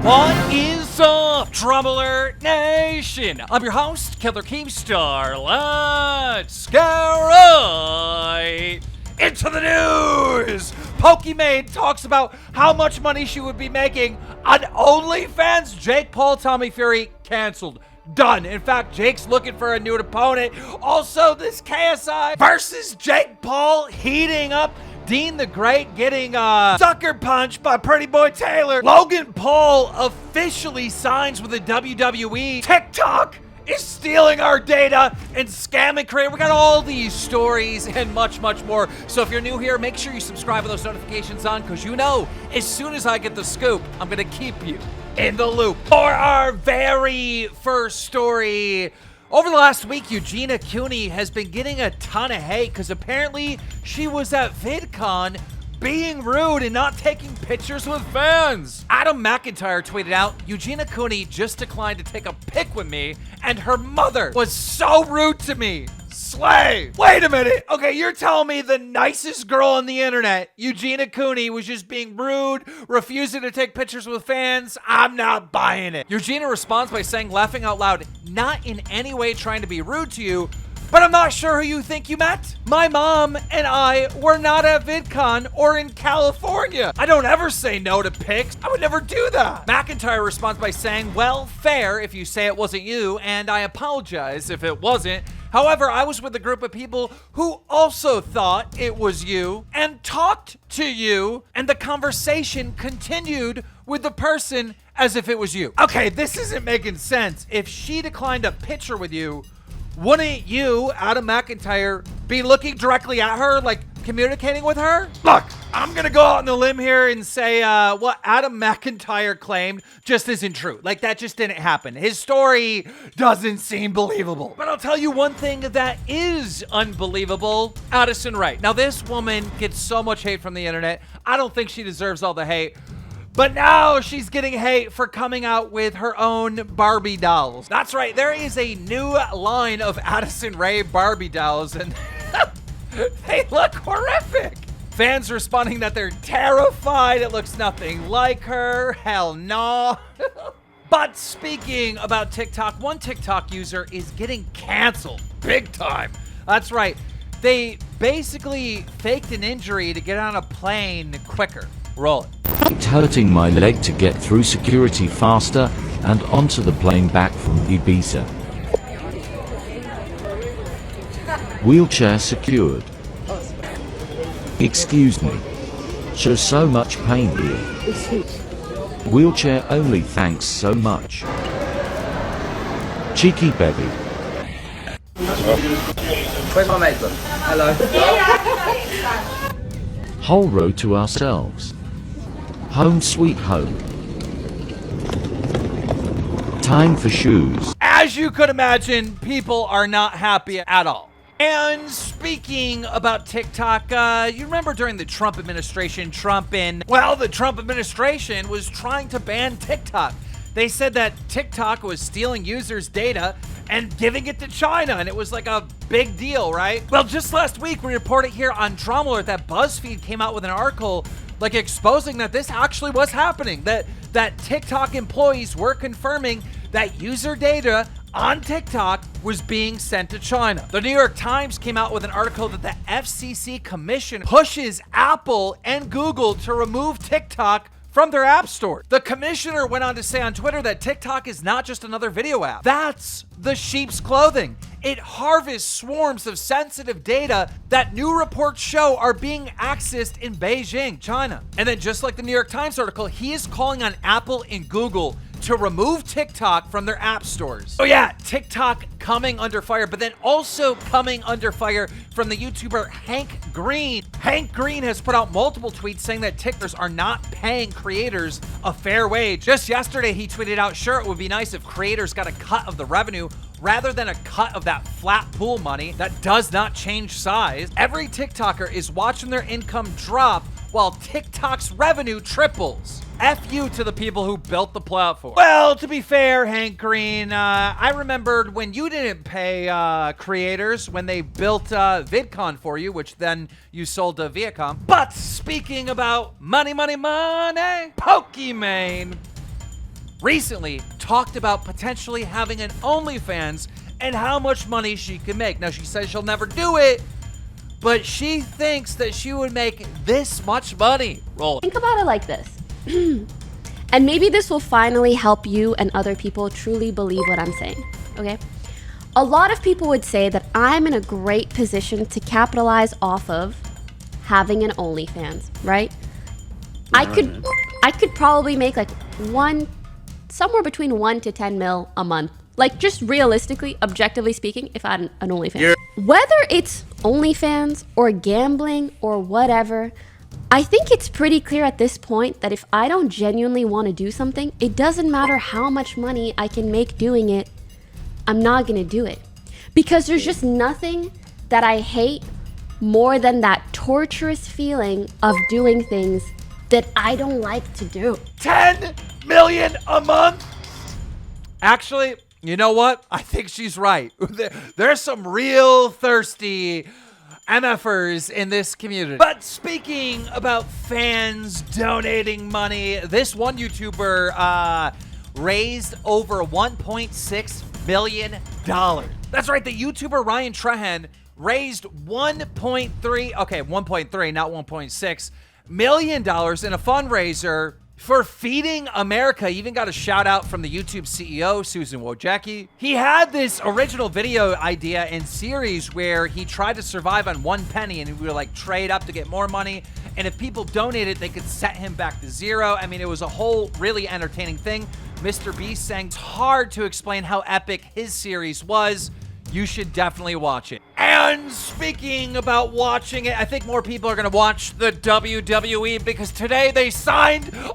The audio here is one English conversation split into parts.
What is up, Trouble Alert Nation? I'm your host, Killer Keemstar. Let's get right into the news. Pokimane talks about how much money she would be making on OnlyFans. Jake Paul, Tommy Fury, canceled. Done. In fact, Jake's looking for a new opponent. Also, this KSI versus Jake Paul heating up. Dean the Great getting sucker punched by Pretty Boy Taylor. Logan Paul officially signs with the WWE. TikTok is stealing our data and scamming creators. We got all these stories and much, much more. So if you're new here, make sure you subscribe with those notifications on, because you know, as soon as I get the scoop, I'm gonna keep you in the loop. For our very first story, over the last week, Eugenia Cooney has been getting a ton of hate because apparently she was at VidCon being rude and not taking pictures with fans. Adam McIntyre tweeted out, Eugenia Cooney just declined to take a pic with me and her mother was so rude to me. Slay. Wait a minute. Okay, you're telling me the nicest girl on the internet, Eugenia Cooney, was just being rude, refusing to take pictures with fans? I'm not buying it. Eugenia responds by saying, laughing out loud, not in any way trying to be rude to you, but I'm not sure who you think you met. My mom and I were not at VidCon or in California. I don't ever say no to pics. I would never do that. McIntyre responds by saying, well, fair if you say it wasn't you, and I apologize if it wasn't. However, I was with a group of people who also thought it was you and talked to you, and the conversation continued with the person as if it was you. Okay, this isn't making sense. If she declined a picture with you, wouldn't you, Adam McIntyre, be looking directly at her, like communicating with her? Look, I'm gonna go out on the limb here and say what Adam McIntyre claimed just isn't true. Like, that just didn't happen. His story doesn't seem believable. But I'll tell you one thing that is unbelievable. Addison Rae. Now, this woman gets so much hate from the internet. I don't think she deserves all the hate. But now she's getting hate for coming out with her own Barbie dolls. That's right, there is a new line of Addison Rae Barbie dolls, and they look horrific. Fans responding that they're terrified. It looks nothing like her. Hell no. But speaking about TikTok, one TikTok user is getting canceled big time. That's right. They basically faked an injury to get on a plane quicker. Roll it. It's hurting my leg to get through security faster and onto the plane back from Ibiza. Wheelchair secured. Excuse me. Show so much pain here. Wheelchair only, thanks so much. Cheeky baby. Where's my mate? Hello. Whole row to ourselves. Home sweet home. Time for shoes. As you could imagine, people are not happy at all. And speaking about TikTok, you remember during the Trump administration, the Trump administration was trying to ban TikTok. They said that TikTok was stealing users' data and giving it to China, and it was like a big deal, right? Well, just last week, we reported here on Drama Alert that BuzzFeed came out with an article like exposing that this actually was happening, that TikTok employees were confirming that user data on TikTok was being sent to China. The New York Times came out with an article that the FCC commission pushes Apple and Google to remove TikTok from their app store. The commissioner went on to say on Twitter that TikTok is not just another video app. That's the sheep's clothing. It harvests swarms of sensitive data that new reports show are being accessed in Beijing, China. And then just like the New York Times article, he is calling on Apple and Google to remove TikTok from their app stores. Oh yeah, TikTok coming under fire, but then also coming under fire from the YouTuber Hank Green. Hank Green has put out multiple tweets saying that TikTokers are not paying creators a fair wage. Just yesterday, he tweeted out, sure, it would be nice if creators got a cut of the revenue rather than a cut of that flat pool money that does not change size. Every TikToker is watching their income drop while TikTok's revenue triples. F you to the people who built the platform. Well, to be fair, Hank Green, I remembered when you didn't pay creators when they built VidCon for you, which then you sold to Viacom. But speaking about money, Pokimane recently talked about potentially having an OnlyFans and how much money she could make. Now, she says she'll never do it, but she thinks that she would make this much money. Roll it. Think about it like this. And maybe this will finally help you and other people truly believe what I'm saying, okay? A lot of people would say that I'm in a great position to capitalize off of having an OnlyFans, right? I could probably make like somewhere between 1 to 10 mil a month. Like, just realistically, objectively speaking, if I had an OnlyFans. Yeah. Whether it's OnlyFans or gambling or whatever, I think it's pretty clear at this point that if I don't genuinely want to do something, it doesn't matter how much money I can make doing it, I'm not going to do it. Because there's just nothing that I hate more than that torturous feeling of doing things that I don't like to do. 10 million a month? Actually, you know what? I think she's right. There's some real thirsty MFers in this community. But speaking about fans donating money, this one YouTuber raised over $1.6 million. That's right, the YouTuber Ryan Trahan raised 1.3, not 1.6 million dollars in a fundraiser for Feeding America. He even got a shout out from the YouTube CEO, Susan Wojcicki. He had this original video idea and series where he tried to survive on 1 penny and we would like trade up to get more money. And if people donated, they could set him back to zero. I mean, it was a whole really entertaining thing. Mr. Beast saying it's hard to explain how epic his series was. You should definitely watch it. And speaking about watching it, I think more people are going to watch the WWE because today they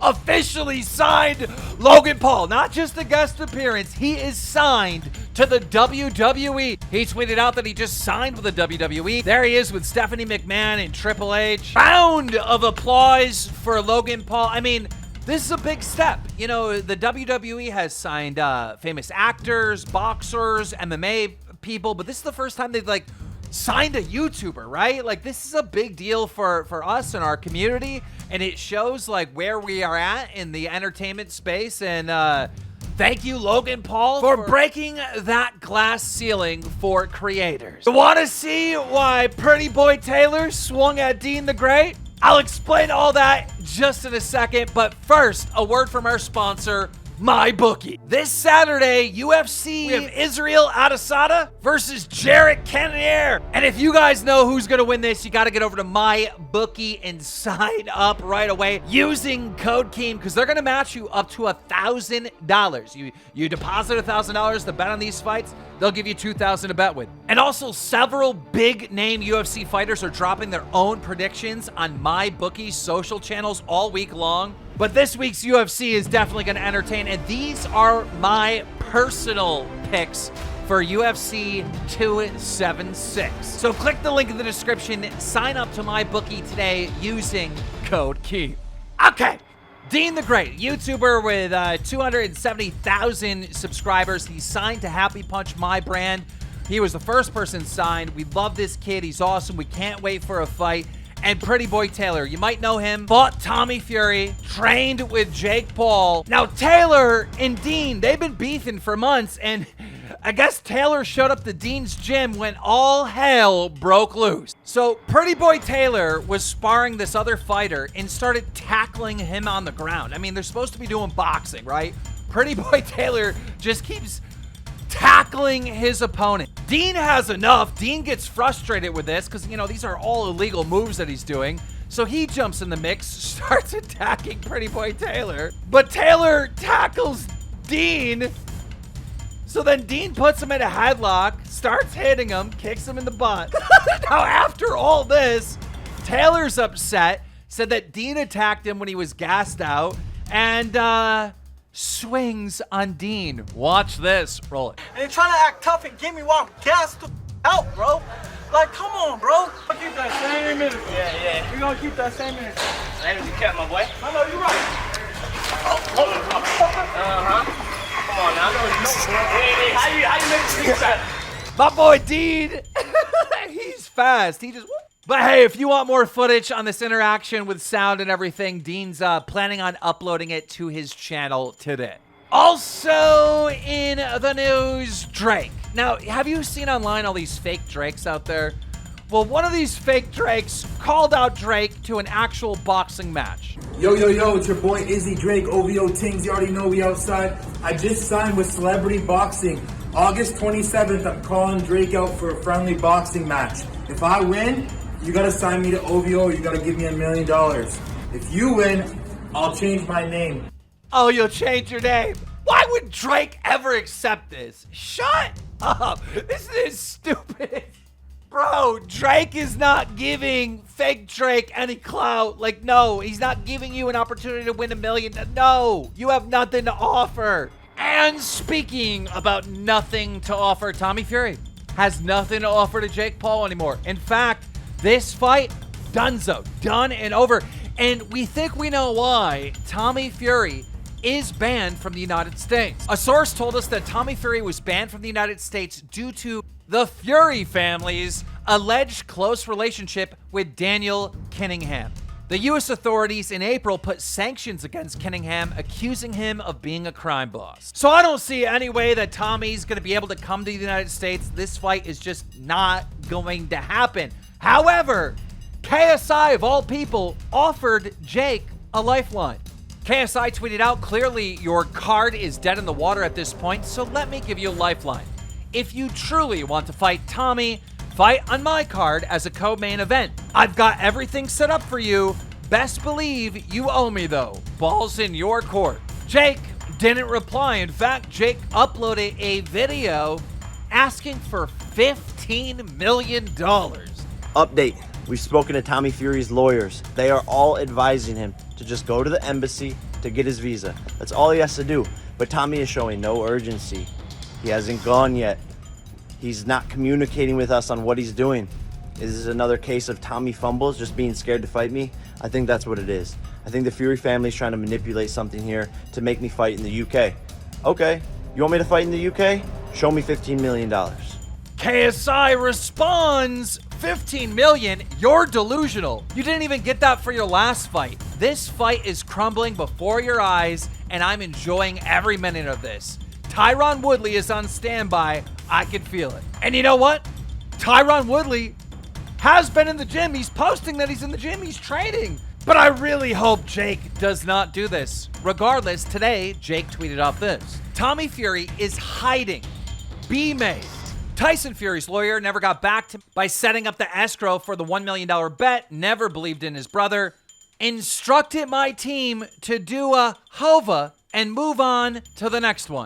officially signed Logan Paul. Not just a guest appearance, he is signed to the WWE. He tweeted out that he just signed with the WWE. There he is with Stephanie McMahon and Triple H. Round of applause for Logan Paul. I mean, this is a big step. You know, the WWE has signed famous actors, boxers, MMA people, but this is the first time they've like signed a YouTuber, right? Like, this is a big deal for us and our community, and it shows like where we are at in the entertainment space. And thank you, Logan Paul, for breaking that glass ceiling for creators. You want to see why Pretty Boy Taylor swung at Dean the Great? I'll explain all that just in a second, but first, a word from our sponsor, MyBookie. This Saturday, UFC, we have Israel Adesanya versus Jarrett Cannonier. And if you guys know who's gonna win this, you gotta get over to MyBookie and sign up right away using code KEEM, because they're gonna match you up to $1,000. You deposit $1,000 to bet on these fights, they'll give you $2,000 to bet with. And also, several big name UFC fighters are dropping their own predictions on MyBookie's social channels all week long. But this week's UFC is definitely going to entertain, and these are my personal picks for UFC 276. So click the link in the description, sign up to MyBookie today using code KEEM. Okay, Dean the Great, YouTuber with 270,000 subscribers. He's signed to Happy Punch, my brand. He was the first person signed. We love this kid. He's awesome. We can't wait for a fight. And Pretty Boy Taylor, you might know him, fought Tommy Fury, trained with Jake Paul. Now, Taylor and Dean, they've been beefing for months, and I guess Taylor showed up to Dean's gym when all hell broke loose. So Pretty Boy Taylor was sparring this other fighter and started tackling him on the ground. I mean, they're supposed to be doing boxing, right? Pretty Boy Taylor just keeps tackling his opponent. Dean has enough. Dean gets frustrated with this because, you know, these are all illegal moves that he's doing. So he jumps in the mix, starts attacking Pretty Boy Taylor. But Taylor tackles Dean. So then Dean puts him in a headlock, starts hitting him, kicks him in the butt. Now, after all this, Taylor's upset, said that Dean attacked him when he was gassed out, and swings on Dean. Watch this. Roll it. And you're trying to act tough and get me while I'm gassed out, bro. Like, come on, bro. I'll keep that same energy. Yeah. We're gonna keep that same energy. Energy kept, my boy. I know you're right. Come on now. Hey, how you make this fast? My boy Dean. He's fast. He just... But hey, if you want more footage on this interaction with sound and everything, Dean's planning on uploading it to his channel today. Also in the news, Drake. Now, have you seen online all these fake Drakes out there? Well, one of these fake Drakes called out Drake to an actual boxing match. Yo, it's your boy Izzy Drake, OVO Tings. You already know we outside. I just signed with Celebrity Boxing. August 27th, I'm calling Drake out for a friendly boxing match. If I win, you gotta sign me to OVO or you gotta give me $1 million. If you win, I'll change my name. Oh, you'll change your name. Why would Drake ever accept this? Shut up. This is stupid. Bro, Drake is not giving fake Drake any clout. Like, no, he's not giving you an opportunity to win $1 million. No, you have nothing to offer. And speaking about nothing to offer, Tommy Fury has nothing to offer to Jake Paul anymore. In fact, this fight, donezo, done and over. And we think we know why Tommy Fury is banned from the United States. A source told us that Tommy Fury was banned from the United States due to the Fury family's alleged close relationship with Daniel Cunningham. The U.S. authorities in April put sanctions against Cunningham, accusing him of being a crime boss. So I don't see any way that Tommy's going to be able to come to the United States. This fight is just not going to happen. However, KSI, of all people, offered Jake a lifeline. KSI tweeted out, "Clearly your card is dead in the water at this point, so let me give you a lifeline. If you truly want to fight Tommy, fight on my card as a co-main event. I've got everything set up for you. Best believe you owe me though. Ball's in your court." Jake didn't reply. In fact, Jake uploaded a video asking for $15 million. Update. We've spoken to Tommy Fury's lawyers. They are all advising him to just go to the embassy to get his visa. That's all he has to do. But Tommy is showing no urgency. He hasn't gone yet. He's not communicating with us on what he's doing. Is this another case of Tommy fumbles, just being scared to fight me? I think that's what it is. I think the Fury family's trying to manipulate something here to make me fight in the UK. Okay, you want me to fight in the UK? Show me $15 million. KSI responds, $15 million? You're delusional. You didn't even get that for your last fight. This fight is crumbling before your eyes, and I'm enjoying every minute of this. Tyron Woodley is on standby. I can feel it. And you know what? Tyron Woodley has been in the gym. He's posting that he's in the gym. He's training. But I really hope Jake does not do this. Regardless, today, Jake tweeted out this. Tommy Fury is hiding. Be made. Tyson Fury's lawyer never got back to him by setting up the escrow for the $1 million bet, never believed in his brother, instructed my team to do a HOVA and move on to the next one.